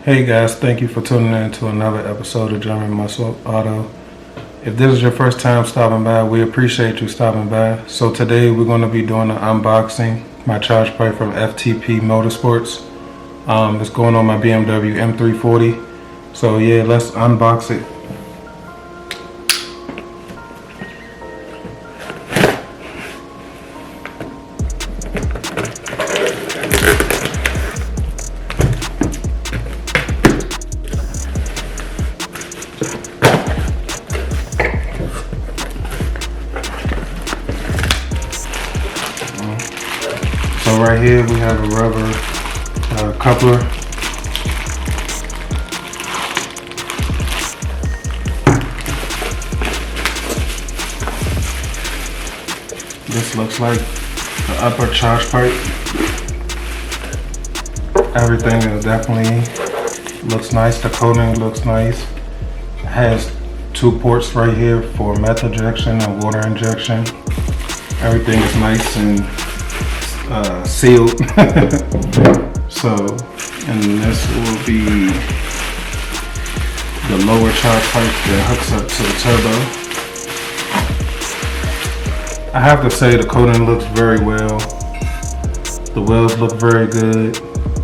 Hey guys, thank you for tuning in to another episode of German Muscle Auto. If this is your first time stopping by, we appreciate you stopping by. So today we're going to be doing an unboxing, my charge pipe from FTP Motorsports. It's going on my BMW M340. So yeah, let's unbox it. So right here we have a rubber coupler. This looks like the upper charge pipe. Everything is definitely looks nice. The coating looks nice. It has two ports right here for meth injection and water injection. Everything is nice and sealed. So, and this will be the lower charge pipe that hooks up to the turbo. I have to say the coating looks very well. The wheels look very good.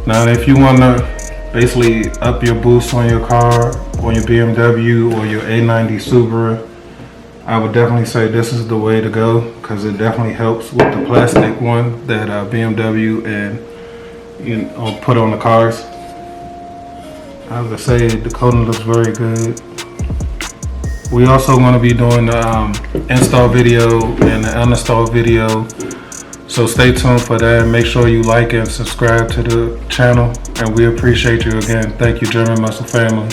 Now if you want to basically up your boost on your car, on your BMW or your A90 Subaru, I would definitely say this is the way to go, because it definitely helps with the plastic one that BMW and put on the cars. I have to say the coating looks very good. We also going to be doing the install video and the uninstall video, so stay tuned for that. Make sure you like and subscribe to the channel, and we appreciate you again. Thank you, German Muscle family.